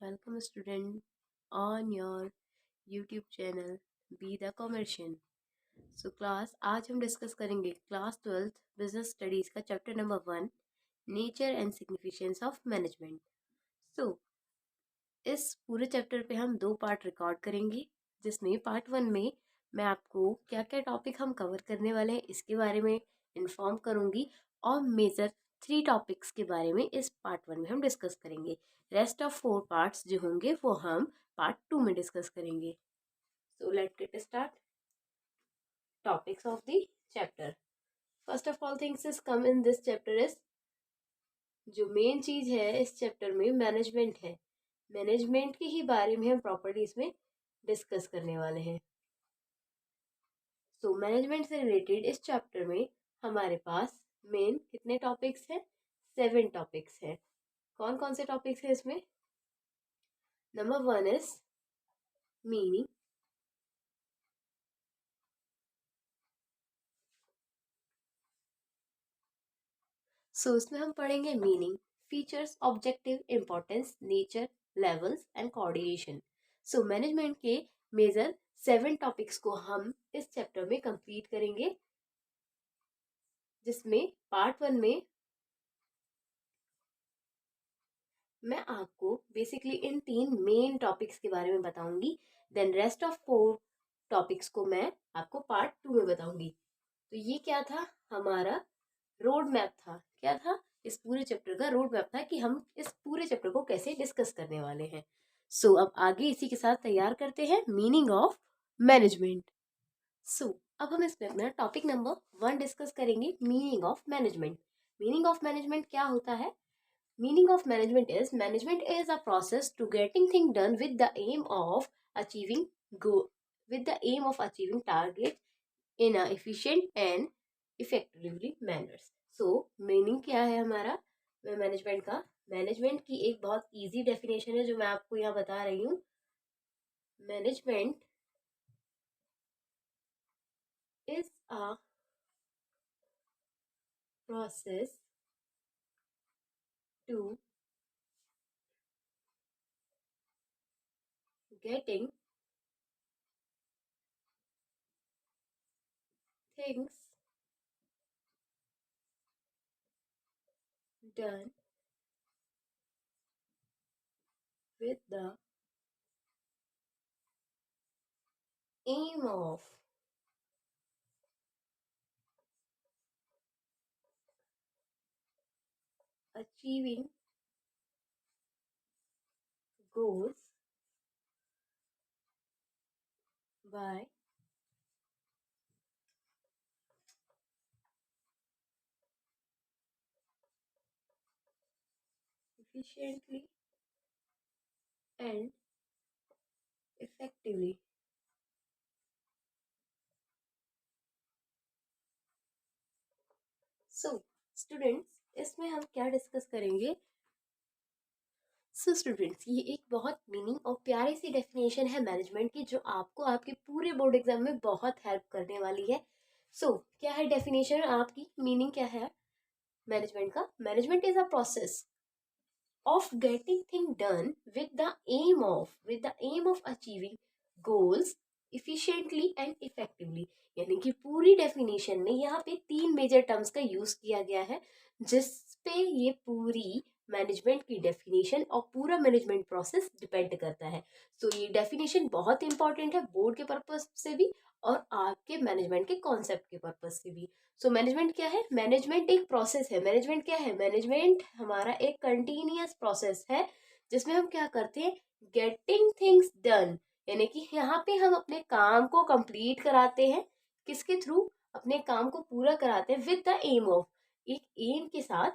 Welcome student on your YouTube channel Be the Commercian. So class आज हम discuss करेंगे class 12th business studies का chapter number 1 nature and significance of management. So इस पूरे chapter पे हम 2 part record करेंगे, जिसमें पार्ट 1 में मैं आपको क्या क्या टॉपिक हम कवर करने वाले हैं इसके बारे में इन्फॉर्म करूंगी और मेजर 3 टॉपिक्स के बारे में इस पार्ट 1 में हम डिस्कस करेंगे। रेस्ट ऑफ 4 पार्ट्स जो होंगे वो हम पार्ट 2 में डिस्कस करेंगे। So let's get start. Topics of the chapter. First of all things is come in this chapter is, जो मेन चीज है इस चैप्टर में मैनेजमेंट है। मैनेजमेंट के ही बारे में हम प्रॉपर्टी इसमें डिस्कस करने वाले हैं। सो मैनेजमेंट से रिलेटेड इस चैप्टर में हमारे पास मेन कितने टॉपिक्स हैं? 7 टॉपिक्स हैं। कौन कौन से टॉपिक्स हैं इसमें? Number 1 is meaning. सो इसमें हम पढ़ेंगे meaning, features, objective, importance, nature, levels and coordination. So management के मेजर 7 टॉपिक्स को हम इस चैप्टर में कंप्लीट करेंगे, जिसमें पार्ट 1 में मैं आपको बेसिकली इन 3 मेन टॉपिक्स के बारे में बताऊंगी। देन रेस्ट ऑफ 4 टॉपिक्स को मैं आपको पार्ट 2 में बताऊंगी। तो ये क्या था? हमारा रोड मैप था। क्या था? इस पूरे चैप्टर का रोड मैप था कि हम इस पूरे चैप्टर को कैसे डिस्कस करने वाले हैं। सो अब आगे इसी के साथ तैयार करते हैं मीनिंग ऑफ मैनेजमेंट। सो अब हम इसमें अपना टॉपिक नंबर 1 डिस्कस करेंगे, meaning of management. Meaning of management क्या होता है? Meaning of management is a process to getting things done with the aim of achieving targets in a efficient and effectively manners. So meaning क्या है हमारा management का? Management की एक बहुत इजी डेफिनेशन है जो मैं आपको यहाँ बता रही हूँ। Management is a process to getting things done with the aim of achieving goals by efficiently and effectively. So students इसमें हम क्या डिस्कस करेंगे? स्टूडेंट्स ये एक बहुत मीनिंग और प्यारी सी डेफिनेशन है मैनेजमेंट की, जो आपको आपके पूरे बोर्ड एग्जाम में बहुत हेल्प करने वाली है। क्या है डेफिनेशन? आपकी मीनिंग क्या है मैनेजमेंट का? Management is a process of getting things done with the aim of achieving goals efficiently and effectively। यानी कि पूरी डेफिनेशन में यहाँ पे 3 मेजर टर्म्स का यूज किया गया है, जिस पे ये पूरी मैनेजमेंट की डेफिनेशन और पूरा मैनेजमेंट प्रोसेस डिपेंड करता है। ये डेफिनेशन बहुत इंपॉर्टेंट है बोर्ड के पर्पज से भी और आपके मैनेजमेंट के कॉन्सेप्ट के पर्पज से भी। मैनेजमेंट क्या है? मैनेजमेंट एक प्रोसेस है। मैनेजमेंट क्या है? मैनेजमेंट हमारा एक कंटिन्यूअस प्रोसेस है, जिसमें हम क्या करते हैं? गेटिंग थिंग्स डन, यानी कि यहाँ पे हम अपने काम को कंप्लीट कराते हैं। किसके थ्रू? अपने काम को पूरा कराते हैं विद द एम ऑफ, एक एम के साथ,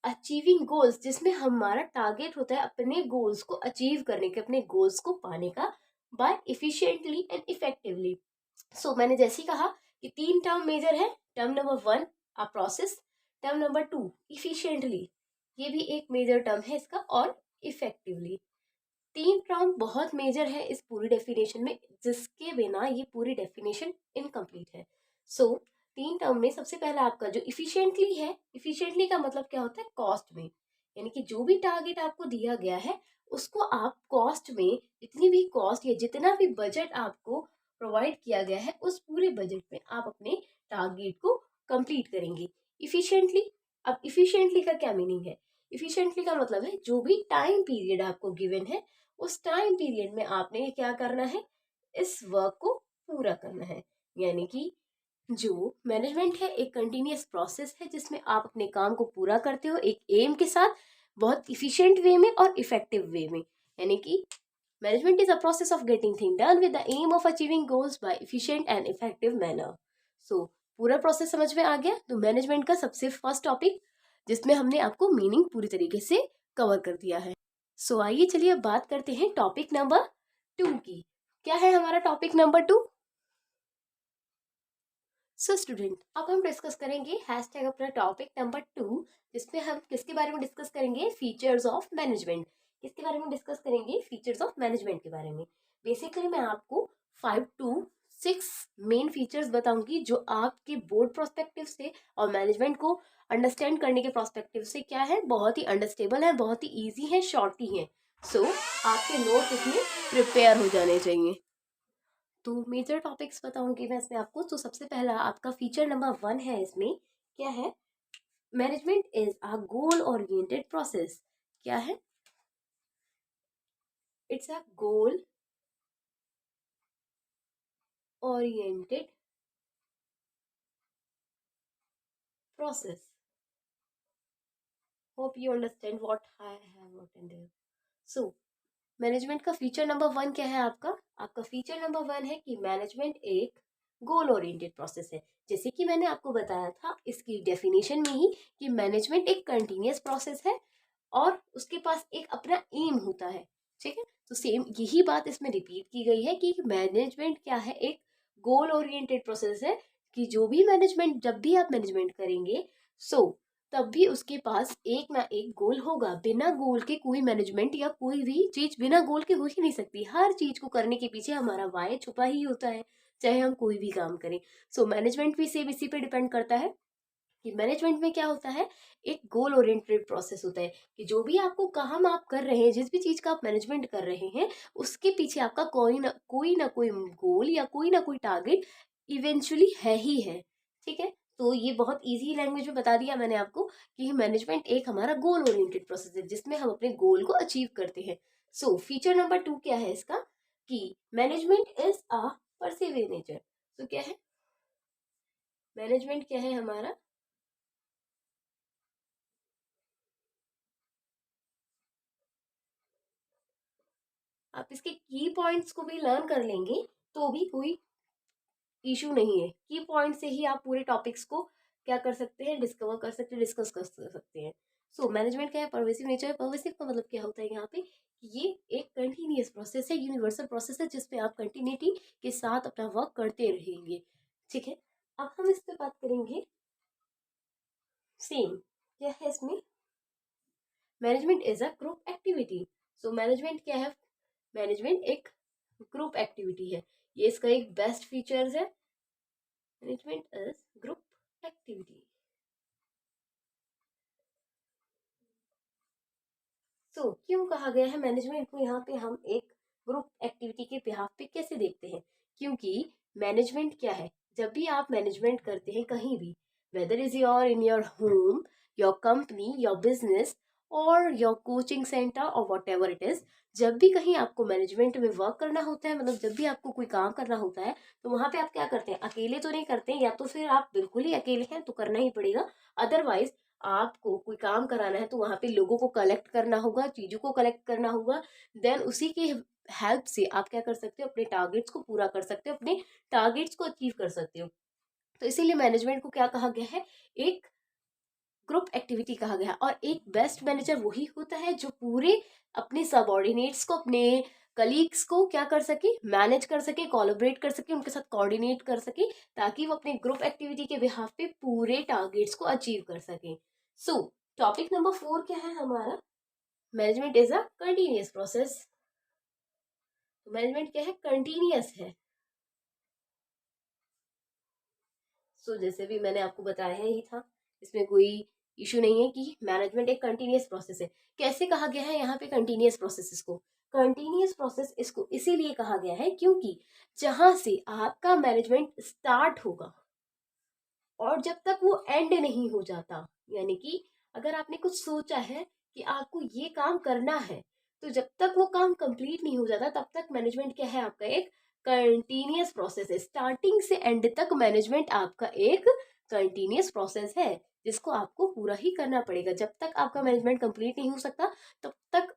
अचीविंग गोल्स, जिसमें हमारा टारगेट होता है अपने गोल्स को अचीव करने के, अपने गोल्स को पाने का, बाय इफिशिएंटली एंड इफेक्टिवली। मैंने जैसे ही कहा कि 3 टर्म मेजर है। Term number 1 a process, term number 2 efficiently, ये भी एक मेजर टर्म है इसका, और इफेक्टिवली। 3 टर्म बहुत मेजर है इस पूरी डेफिनेशन में, जिसके बिना ये पूरी डेफिनेशन इनकम्प्लीट है। 3 टर्म में सबसे पहला आपका जो इफिशिएंटली है, इफिशिएंटली का मतलब क्या होता है? कॉस्ट में। यानी कि जो भी टारगेट आपको दिया गया है उसको आप कॉस्ट में, जितनी भी कॉस्ट या जितना भी बजट आपको प्रोवाइड किया गया है उस पूरे बजट में आप अपने टारगेट को कंप्लीट करेंगे इफिशिएंटली। अब इफिशिएंटली का क्या मीनिंग है? इफिशिएंटली का मतलब है जो भी टाइम पीरियड आपको गिवन है उस टाइम पीरियड में आपने क्या करना है, इस वर्क को पूरा करना है। यानी कि जो मैनेजमेंट है एक कंटिन्यूअस प्रोसेस है जिसमें आप अपने काम को पूरा करते हो एक एम के साथ, बहुत इफिशिएंट वे में और इफेक्टिव वे में। यानी कि management is a process of getting thing done with the aim of achieving goals by efficient and effective manner. So पूरा प्रोसेस समझ में आ गया? तो मैनेजमेंट का सबसे फर्स्ट टॉपिक जिसमें हमने आपको मीनिंग पूरी तरीके से कवर कर दिया है। सो आइए चलिए अब बात करते हैं टॉपिक नंबर 2 की। क्या है हमारा टॉपिक नंबर 2? सो स्टूडेंट, अब हम डिस्कस करेंगे हैशटैग अपना टॉपिक नंबर 2, जिसमें हम किसके बारे में डिस्कस करेंगे? Features of management. किसके बारे में डिस्कस करेंगे? फीचर्स ऑफ मैनेजमेंट के बारे में। बेसिकली मैं आपको 5 to 6 मेन फीचर्स बताऊंगी जो आपके बोर्ड प्रोस्पेक्टिव से और मैनेजमेंट को अंडरस्टैंड करने के प्रोस्पेक्टिव से क्या है, बहुत ही अंडरस्टेबल है, बहुत ही ईजी है, शॉर्ट ही है। सो आपके नोट इसमें प्रिपेयर हो जाने चाहिए। तो मेजर टॉपिक्स बताऊंगी मैं इसमें आपको। तो सबसे पहला आपका फीचर नंबर 1 है, इसमें क्या है? Management is a goal oriented process. क्या है? It's a goal oriented process. Hope you understand what I have written there. So management का फीचर नंबर 1 क्या है आपका? आपका फीचर नंबर 1 है कि मैनेजमेंट एक गोल ओरिएंटेड प्रोसेस है। जैसे कि मैंने आपको बताया था इसकी डेफिनेशन में ही कि मैनेजमेंट एक कंटिन्यूअस प्रोसेस है और उसके पास एक अपना एम होता है। ठीक है, तो सेम यही बात इसमें रिपीट की गई है कि मैनेजमेंट क्या है, एक गोल ओरिएंटेड प्रोसेस है कि जो भी मैनेजमेंट, जब भी आप मैनेजमेंट करेंगे सो तब भी उसके पास एक ना एक गोल होगा। बिना गोल के कोई मैनेजमेंट या कोई भी चीज बिना गोल के हो ही नहीं सकती। हर चीज को करने के पीछे हमारा वाय छुपा ही होता है, चाहे हम कोई भी काम करें। सो मैनेजमेंट भी सेम इसी पे डिपेंड करता है कि मैनेजमेंट में क्या होता है, एक गोल ओरिएंटेड प्रोसेस होता है कि जो भी आपको काम आप कर रहे हैं, जिस भी चीज का आप मैनेजमेंट कर रहे हैं उसके पीछे आपका कोई ना कोई गोल या कोई ना कोई टारगेट इवेंचुअली है ही है। ठीक है, तो ये बहुत इजी लैंग्वेज में बता दिया मैंने आपको कि मैनेजमेंट एक हमारा गोल ओरिएंटेड प्रोसेस है जिसमें हम अपने गोल को अचीव करते हैं। सो फीचर नंबर 2 क्या है इसका? कि management is a persevere nature. तो क्या है मैनेजमेंट? क्या है हमारा? आप इसके की पॉइंट्स को भी लर्न कर लेंगे तो भी कोई इशू नहीं है। की पॉइंट से ही आप पूरे टॉपिक्स को क्या कर सकते हैं, डिस्कवर कर सकते हैं, डिस्कस कर सकते हैं। सो मैनेजमेंट क्या है? परवेसिव नेचर है। परवेसिव का मतलब क्या होता है यहाँ पे कि ये एक कंटिन्यूअस प्रोसेस है, यूनिवर्सल प्रोसेस है जिसपे आप कंटिन्यूटी के साथ अपना वर्क करते रहेंगे। ठीक है, अब हम इस पे बात करेंगे सेम। क्या है इसमें? Management is a group activity. So management क्या है? मैनेजमेंट एक ग्रुप एक्टिविटी है। ये इसका एक बेस्ट फीचर्स है। Management is group activity. So क्यों कहा गया है मैनेजमेंट को यहाँ पे हम एक ग्रुप एक्टिविटी के बिहाफ पे कैसे देखते हैं? क्योंकि मैनेजमेंट क्या है, जब भी आप मैनेजमेंट करते हैं कहीं भी, whether is your in your home, your company, your business or your coaching centre or whatever it is, जब भी कहीं आपको मैनेजमेंट में वर्क करना होता है, मतलब जब भी आपको कोई काम करना होता है तो वहां पे आप क्या करते हैं? अकेले तो नहीं करते हैं, या तो फिर आप बिल्कुल ही अकेले हैं तो करना ही पड़ेगा। अदरवाइज आपको कोई काम कराना है तो वहां पे लोगों को कलेक्ट करना होगा, चीजों को कलेक्ट करना होगा। देन उसी के हेल्प से आप क्या कर सकते हो? अपने टारगेट्स को पूरा कर सकते हो, अपने टारगेट्स को अचीव कर सकते हो। तो इसीलिए मैनेजमेंट को क्या कहा गया है? एक ग्रुप एक्टिविटी कहा गया है। और एक बेस्ट मैनेजर वही होता है जो पूरे अपने सबऑर्डिनेट्स को, अपने कलीग्स को क्या कर सके? मैनेज कर सके, कोलैबोरेट कर सके, उनके साथ कोऑर्डिनेट कर सके, ताकि वो अपने ग्रुप एक्टिविटी के बिहाफ पे पूरे टारगेट्स को अचीव कर सके। सो टॉपिक नंबर 4 क्या है हमारा? Management is a continuous process. Management क्या है? कंटिन्यूअस है। सो जैसे भी मैंने आपको बताया ही था, इसमें कोई इशू नहीं है कि मैनेजमेंट एक कंटिन्यूअस प्रोसेस है। कैसे कहा गया है यहाँ पे कंटिन्यूअस प्रोसेस? इसको कंटिन्यूअस प्रोसेस इसको इसीलिए कहा गया है क्योंकि जहां से आपका मैनेजमेंट स्टार्ट होगा और जब तक वो एंड नहीं हो जाता, यानी कि अगर आपने कुछ सोचा है कि आपको ये काम करना है, तो जब तक वो काम कंप्लीट नहीं हो जाता तब तक मैनेजमेंट क्या है आपका? एक कंटिन्यूअस प्रोसेस है। स्टार्टिंग से एंड तक मैनेजमेंट आपका एक कंटिन्यूअस प्रोसेस है जिसको आपको पूरा ही करना पड़ेगा। जब तक आपका मैनेजमेंट कंप्लीट नहीं हो सकता तब तक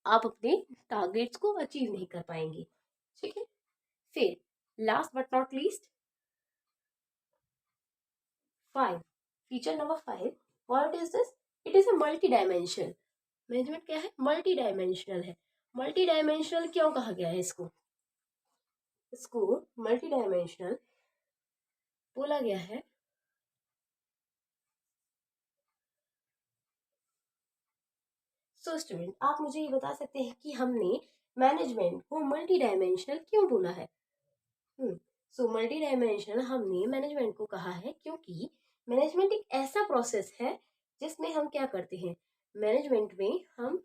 आप अपने टारगेट्स को अचीव नहीं कर पाएंगे। ठीक है, फिर last but not least 5, feature number 5, what is this? It is a multi dimensional management. क्या है? मल्टी डायमेंशनल है। मल्टी डायमेंशनल क्यों कहा गया है इसको? इसको मल्टी डायमेंशनल बोला गया है सो स्टूडेंट, आप मुझे ये बता सकते हैं कि हमने मैनेजमेंट को मल्टी डायमेंशनल क्यों बोला है? सो मल्टी डायमेंशनल हमने मैनेजमेंट को कहा है क्योंकि मैनेजमेंट एक ऐसा प्रोसेस है जिसमें हम क्या करते हैं? मैनेजमेंट में हम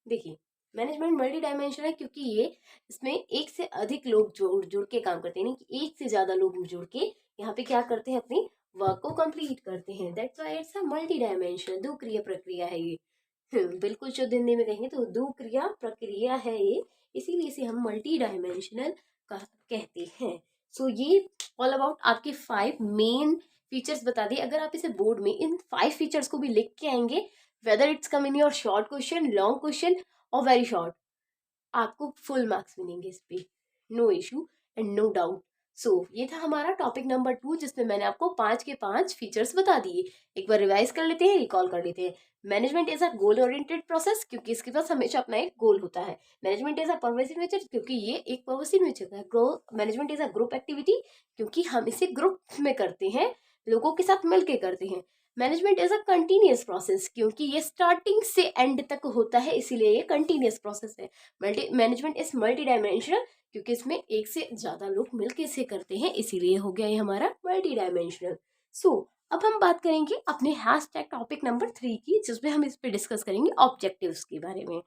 देखिए, मैनेजमेंट मल्टी डायमेंशनल है क्योंकि ये इसमें एक से अधिक लोग जुड़ जुड़ के काम करते हैं, यानी कि एक से ज्यादा लोग जुड़ के यहाँ पे क्या करते हैं? अपनी वर्क को कंप्लीट करते हैं। That's why it's a multi dimensional. दो क्रिया प्रक्रिया है ये। बिल्कुल शुद्ध हिंदी में कहेंगे तो दो क्रिया प्रक्रिया है ये, इसीलिए इसे हम मल्टी डायमेंशनल कहते हैं। सो ये ऑल अबाउट आपके 5 मेन फीचर्स बता दिए। अगर आप इसे बोर्ड में इन 5 फीचर्स को भी लिख के आएंगे, whether it's come in your short question, long question और वेरी शॉर्ट, आपको फुल मार्क्स मिलेंगे इस पे, no issue and no doubt. So ये था हमारा टॉपिक नंबर 2 जिसमें मैंने आपको 5 के 5 फीचर्स बता दिए। एक बार रिवाइज कर लेते हैं, रिकॉल कर लेते हैं। Management is a goal oriented process क्योंकि इसके पास हमेशा अपना एक गोल होता है। मैनेजमेंट इज अ पर्वसिव नेचर क्योंकि ये एक पर्वसिव नेचर का है। Management is a group activity क्योंकि हम इसे ग्रुप में करते हैं, लोगों के साथ मिलकर करते हैं। Management is a continuous process क्योंकि ये स्टार्टिंग से एंड तक होता है, इसीलिए ये कंटिन्यूअस प्रोसेस है। मैनेजमेंट इज मल्टी डायमेंशनल क्योंकि इसमें एक से ज्यादा लोग मिलकर इसे करते हैं, इसीलिए हो गया ये हमारा मल्टी डायमेंशनल। सो अब हम बात करेंगे अपने हैशटैग टॉपिक नंबर 3 की, जिसमें हम इस पे डिस्कस करेंगे ऑब्जेक्टिव्स के बारे में।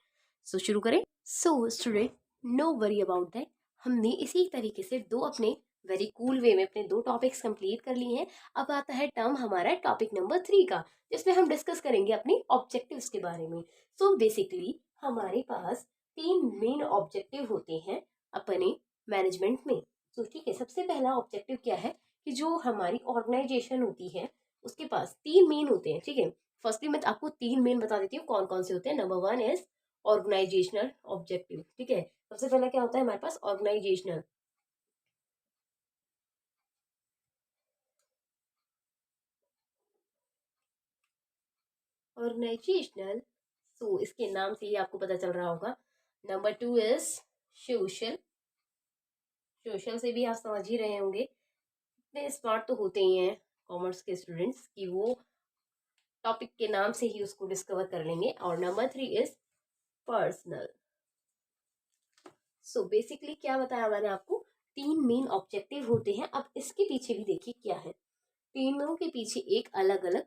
सो शुरू करें। So student, no worry about that, हमने इसी तरीके से दो अपने वेरी कूल वे में अपने 2 टॉपिक्स कंप्लीट कर लिए हैं। अब आता है टर्म हमारा टॉपिक नंबर 3 का, जिसमें हम डिस्कस करेंगे अपनी ऑब्जेक्टिव्स के बारे में। सो बेसिकली हमारे पास 3 मेन ऑब्जेक्टिव होते हैं अपने मैनेजमेंट में। तो ठीक है, सबसे पहला ऑब्जेक्टिव क्या है कि जो हमारी ऑर्गेनाइजेशन होती है उसके पास 3 मेन होते हैं। ठीक है, फर्स्टली मैं आपको 3 मेन बता देती हूँ कौन कौन से होते हैं। Number 1 is organisational objective. ठीक है, सबसे पहला क्या होता है हमारे पास? ऑर्गेनाइजेशनल। ऑर्गेनाइजेशनल, सो इसके नाम से ही आपको पता चल रहा होगा। Number 2 is social. सोशल से भी आप समझ ही रहे होंगे, इतने स्मार्ट तो होते ही हैं कॉमर्स के स्टूडेंट्स कि वो टॉपिक के नाम से ही उसको डिस्कवर कर लेंगे। और number 3 is personal. So basically क्या बताया मैंने आपको? 3 मेन ऑब्जेक्टिव होते हैं। अब इसके पीछे भी देखिए क्या है, तीनों के पीछे एक अलग अलग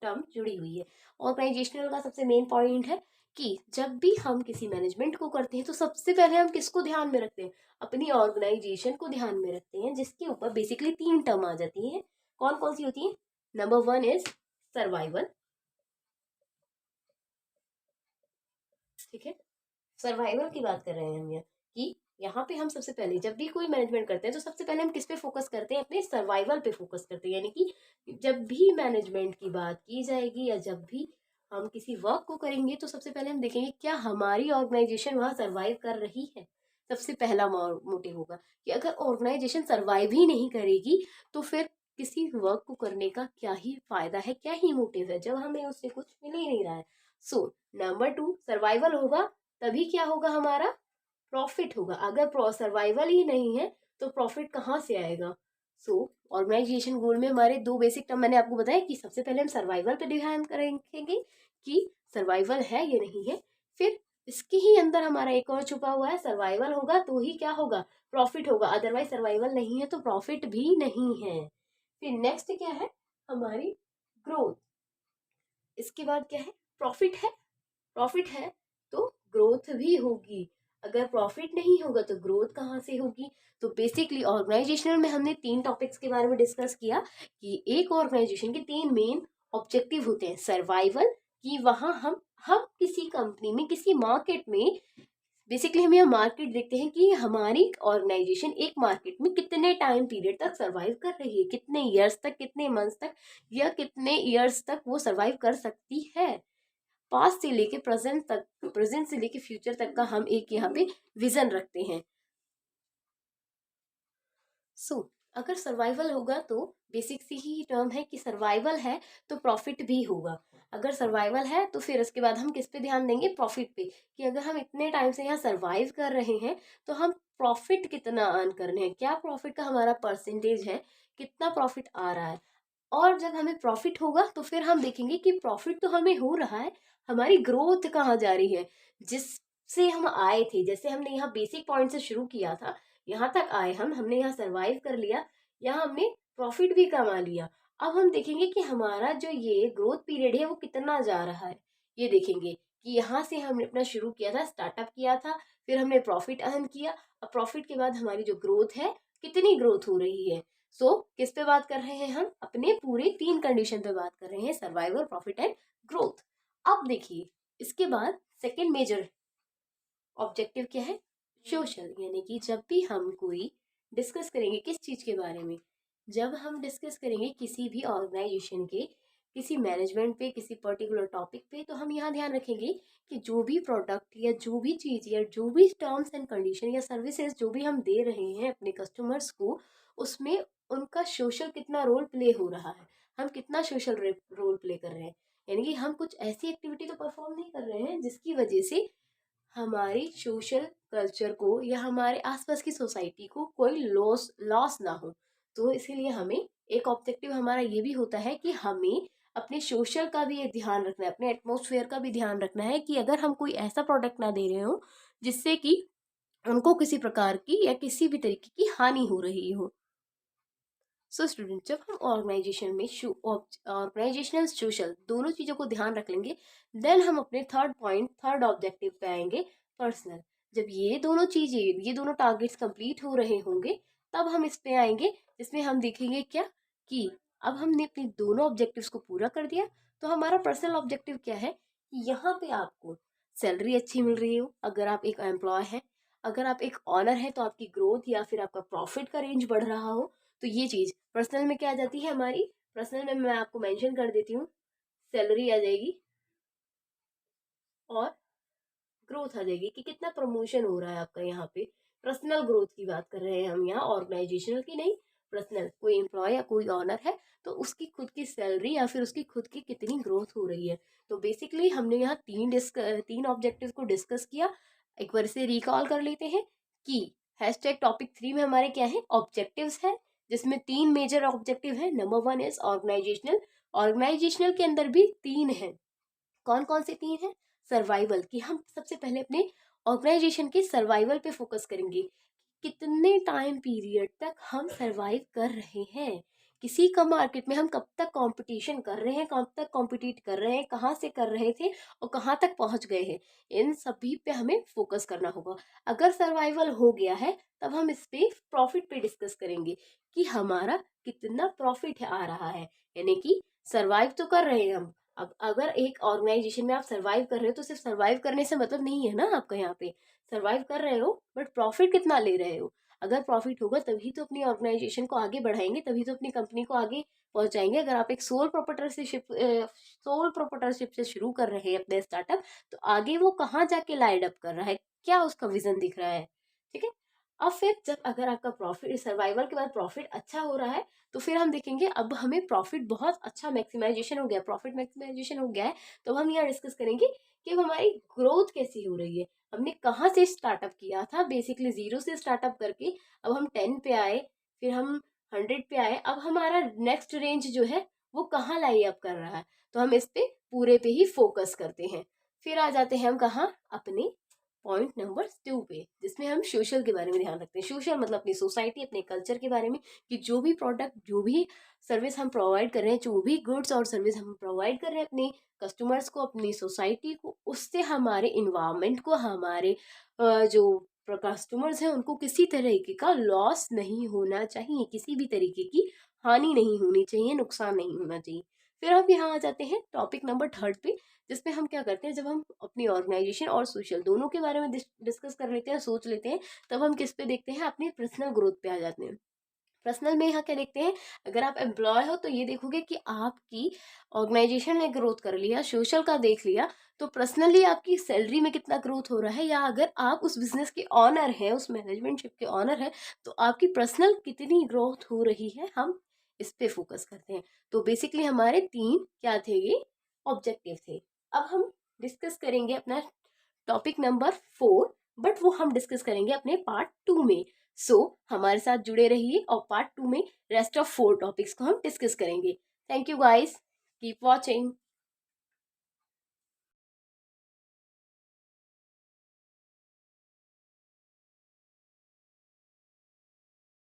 टर्म जुड़ी हुई है। ऑर्गेनाइजेशनल का सबसे मेन पॉइंट है कि जब भी हम किसी मैनेजमेंट को करते हैं तो सबसे पहले हम किसको ध्यान में रखते हैं? अपनी ऑर्गेनाइजेशन को ध्यान में रखते हैं, जिसके ऊपर बेसिकली 3 टर्म आ जाती हैं। कौन कौन सी होती है? Number 1 is survival. ठीक है, सर्वाइवल की बात कर रहे हैं हम यहाँ कि यहाँ पे हम सबसे पहले जब भी कोई मैनेजमेंट करते हैं तो सबसे पहले हम किस पे फोकस करते हैं? अपने सर्वाइवल पे फोकस करते हैं। यानी कि जब भी मैनेजमेंट की बात की जाएगी या जब भी हम किसी वर्क को करेंगे तो सबसे पहले हम देखेंगे क्या हमारी ऑर्गेनाइजेशन वहाँ सर्वाइव कर रही है। सबसे पहला मोटिव होगा कि अगर ऑर्गेनाइजेशन सर्वाइव ही नहीं करेगी तो फिर किसी वर्क को करने का क्या ही फायदा है, क्या ही मोटिव है, जब हमें उससे कुछ मिल ही नहीं रहा है। सो नंबर 2 सर्वाइवल होगा, तभी क्या होगा? हमारा प्रॉफिट होगा। अगर सर्वाइवल ही नहीं है तो प्रॉफिट कहाँ से आएगा? सो ऑर्गेनाइजेशन गोल में हमारे 2 बेसिक टर्म मैंने आपको बताया कि सबसे पहले हम सर्वाइवल पे ध्यान करेंगे कि सर्वाइवल है या नहीं है। फिर इसके ही अंदर हमारा एक और छुपा हुआ है, सर्वाइवल होगा तो ही क्या होगा? प्रॉफिट होगा, अदरवाइज सर्वाइवल नहीं है तो प्रॉफिट भी नहीं है। फिर नेक्स्ट क्या है? हमारी ग्रोथ। इसके बाद क्या है, प्रॉफिट है। प्रॉफिट है तो ग्रोथ भी होगी, अगर प्रॉफिट नहीं होगा तो ग्रोथ कहाँ से होगी। तो बेसिकली ऑर्गेनाइजेशनल में हमने 3 टॉपिक्स के बारे में डिस्कस किया कि एक ऑर्गेनाइजेशन के 3 मेन ऑब्जेक्टिव होते हैं। सर्वाइवल, कि वहां हम किसी कंपनी में, किसी मार्केट में, बेसिकली हम यह मार्केट देखते हैं कि हमारी ऑर्गेनाइजेशन एक मार्केट में कितने टाइम पीरियड तक सरवाइव कर रही है, कितने ईयर्स तक, कितने मंथ्स तक, या कितने ईयर्स तक वो सरवाइव कर सकती है। पास्ट से लेके प्रेजेंट तक, प्रेजेंट से लेके फ्यूचर तक का हम एक यहाँ पे विजन रखते हैं। अगर सर्वाइवल होगा तो बेसिक सी ही टर्म है कि सर्वाइवल है तो प्रॉफिट भी होगा। अगर सर्वाइवल है तो फिर उसके बाद हम किस पे ध्यान देंगे, प्रॉफिट पे, कि अगर हम इतने टाइम से यहाँ सर्वाइव कर रहे हैं तो हम प्रॉफिट कितना अर्न कर रहे हैं, क्या प्रॉफिट का हमारा परसेंटेज है, कितना प्रॉफिट आ रहा है। और जब हमें प्रॉफिट होगा तो फिर हम देखेंगे कि प्रॉफिट तो हमें हो रहा है, हमारी ग्रोथ कहाँ जा रही है, जिससे हम आए थे। जैसे हमने यहाँ बेसिक पॉइंट से शुरू किया था, यहाँ तक आए हमने यहाँ सरवाइव कर लिया, यहाँ हमने प्रॉफिट भी कमा लिया। अब हम देखेंगे कि हमारा जो ये ग्रोथ पीरियड है वो कितना जा रहा है। ये देखेंगे कि यहाँ से हमने अपना शुरू किया था, स्टार्टअप किया था, फिर हमने प्रॉफिट अर्न किया। अब प्रॉफिट के बाद हमारी जो ग्रोथ है, कितनी ग्रोथ हो रही है। किस पे बात कर रहे हैं हम, अपने पूरे 3 कंडीशन पे बात कर रहे हैं, सर्वाइवल, प्रॉफिट एंड ग्रोथ। अब देखिए इसके बाद सेकेंड मेजर ऑब्जेक्टिव क्या है, सोशल। यानी कि जब भी हम कोई डिस्कस करेंगे किस चीज के बारे में, जब हम डिस्कस करेंगे किसी भी ऑर्गेनाइजेशन के किसी मैनेजमेंट पे, किसी पर्टिकुलर टॉपिक पे, तो हम यहाँ ध्यान रखेंगे कि जो भी प्रोडक्ट या जो भी चीज या जो भी टर्म्स एंड कंडीशन या सर्विसेज जो भी हम दे रहे हैं अपने कस्टमर्स को, उसमें उनका सोशल कितना रोल प्ले हो रहा है, हम कितना सोशल रोल प्ले कर रहे हैं। यानी कि हम कुछ ऐसी एक्टिविटी तो परफॉर्म नहीं कर रहे हैं जिसकी वजह से हमारी सोशल कल्चर को या हमारे आसपास की सोसाइटी को कोई लॉस लॉस ना हो। तो इसीलिए हमें एक ऑब्जेक्टिव हमारा ये भी होता है कि हमें अपने सोशल का भी एक ध्यान रखना है, अपने एटमोसफेयर का भी ध्यान रखना है, कि अगर हम कोई ऐसा प्रोडक्ट ना दे रहे हो जिससे कि उनको किसी प्रकार की या किसी भी तरीके की हानि हो रही हो। स्टूडेंट, जब हम ऑर्गेनाइजेशन में ऑर्गेनाइजेशनल सोशल दोनों चीजों को ध्यान रख लेंगे, देन हम अपने थर्ड ऑब्जेक्टिव पे आएंगे, पर्सनल। जब ये दोनों चीजें, ये दोनों टारगेट्स कंप्लीट हो रहे होंगे, तब हम इस पे आएंगे जिसमें हम देखेंगे क्या, कि अब हमने अपने दोनों ऑब्जेक्टिव्स को पूरा कर दिया, तो हमारा पर्सनल ऑब्जेक्टिव क्या है, यहाँ पे आपको सैलरी अच्छी मिल रही हो अगर आप एक एम्प्लॉय है, अगर आप एक ऑनर है तो आपकी ग्रोथ या फिर आपका प्रॉफिट का रेंज बढ़ रहा हो। तो ये चीज पर्सनल में क्या आ जाती है हमारी, पर्सनल में मैं आपको मेंशन कर देती हूँ, सैलरी आ जाएगी और ग्रोथ आ जाएगी, कि कितना प्रमोशन हो रहा है आपका। यहाँ पे पर्सनल ग्रोथ की बात कर रहे हैं हम, यहाँ ऑर्गेनाइजेशनल की नहीं, पर्सनल। कोई एम्प्लॉय या कोई ऑनर है तो उसकी खुद की सैलरी या फिर उसकी खुद की कितनी ग्रोथ हो रही है। तो बेसिकली हमने यहाँ 3 ऑब्जेक्टिव को डिस्कस किया। एक बार इसे रिकॉल कर लेते हैं कि हैशटैग टॉपिक 3 में हमारे क्या है, ऑब्जेक्टिव्स है, जिसमें 3 मेजर ऑब्जेक्टिव है। Number 1 is organisational. ऑर्गेनाइजेशनल के अंदर भी 3 है। कौन कौन से 3 है, सर्वाइवल, कि हम सबसे पहले अपने ऑर्गेनाइजेशन के सर्वाइवल पे फोकस करेंगे, कितने टाइम पीरियड तक हम सरवाइव कर रहे हैं, किसी का मार्केट में हम कब तक कंपटीशन कर रहे हैं, कब तक कॉम्पिटिट कर रहे हैं, कहाँ से कर रहे थे और कहाँ तक पहुंच गए हैं। इन सभी पे हमें फोकस करना होगा। अगर सर्वाइवल हो गया है तब हम इस पे प्रॉफिट पे डिस्कस करेंगे कि हमारा कितना प्रॉफिट आ रहा है। यानी कि सर्वाइव तो कर रहे हैं हम। अब अगर एक ऑर्गेनाइजेशन में आप सर्वाइव कर रहे हो तो सिर्फ सर्वाइव करने से मतलब नहीं है ना, आपका यहाँ पे सर्वाइव कर रहे हो बट प्रॉफिट कितना ले रहे हो। अगर प्रॉफिट होगा तभी तो अपनी ऑर्गेनाइजेशन को आगे बढ़ाएंगे, तभी तो अपनी कंपनी को आगे पहुंचाएंगे। अगर आप एक सोल प्रोप्राइटरशिप से शुरू कर रहे हैं अपने स्टार्टअप, तो आगे वो कहाँ जाके लाइट अप कर रहा है, क्या उसका विजन दिख रहा है। ठीक है। अब फिर जब अगर आपका प्रॉफिट, सर्वाइवल के बाद प्रॉफिट अच्छा हो रहा है, तो फिर हम देखेंगे अब हमें प्रॉफिट बहुत अच्छा मैक्सिमाइजेशन हो गया, प्रॉफिट मैक्सिमाइजेशन हो गया है, तो हम यहाँ डिस्कस करेंगे कि अब हमारी ग्रोथ कैसी हो रही है। हमने कहाँ से स्टार्टअप किया था, बेसिकली 0 से स्टार्टअप करके अब हम 10 पे आए, फिर हम 100 पे आए, अब हमारा नेक्स्ट रेंज जो है वो कहाँ लाई अप कर रहा है। तो हम इस पे पूरे पे ही फोकस करते हैं। फिर आ जाते हैं हम कहाँ, अपने पॉइंट नंबर 2 पे, जिसमें हम सोशल के बारे में ध्यान रखते हैं। सोशल मतलब अपनी सोसाइटी, अपने कल्चर के बारे में, कि जो भी प्रोडक्ट, जो भी सर्विस हम प्रोवाइड कर रहे हैं, जो भी गुड्स और सर्विस हम प्रोवाइड कर रहे हैं अपने कस्टमर्स को, अपनी सोसाइटी को, उससे हमारे इन्वायरमेंट को, हमारे जो कस्टमर्स हैं उनको किसी तरीके का लॉस नहीं होना चाहिए, किसी भी तरीके की हानि नहीं होनी चाहिए, नुकसान नहीं होना चाहिए। फिर हम यहाँ आ जाते हैं टॉपिक नंबर 3 पे, जिसमें हम क्या करते हैं, जब हम अपनी ऑर्गेनाइजेशन और सोशल दोनों के बारे में डिस्कस कर लेते हैं, सोच लेते हैं, तब हम किस पे देखते हैं, अपनी पर्सनल ग्रोथ पे आ जाते हैं। पर्सनल में यहाँ क्या देखते हैं, अगर आप एम्प्लॉय हो तो ये देखोगे कि आपकी ऑर्गेनाइजेशन ने ग्रोथ कर लिया, सोशल का देख लिया, तो पर्सनली आपकी सैलरी में कितना ग्रोथ हो रहा है, या अगर आप उस बिजनेस के ऑनर हैं, उस मैनेजमेंटशिप के ऑनर हैं, तो आपकी पर्सनल कितनी ग्रोथ हो रही है, हम इस पे फोकस करते हैं। तो बेसिकली हमारे 3 क्या थे, ये ऑब्जेक्टिव थे। अब हम डिस्कस करेंगे अपना टॉपिक नंबर 4, बट वो हम डिस्कस करेंगे अपने पार्ट 2 में। सो हमारे साथ जुड़े रहिए और पार्ट 2 में रेस्ट ऑफ 4 टॉपिक्स को हम डिस्कस करेंगे। Thank you guys, keep watching.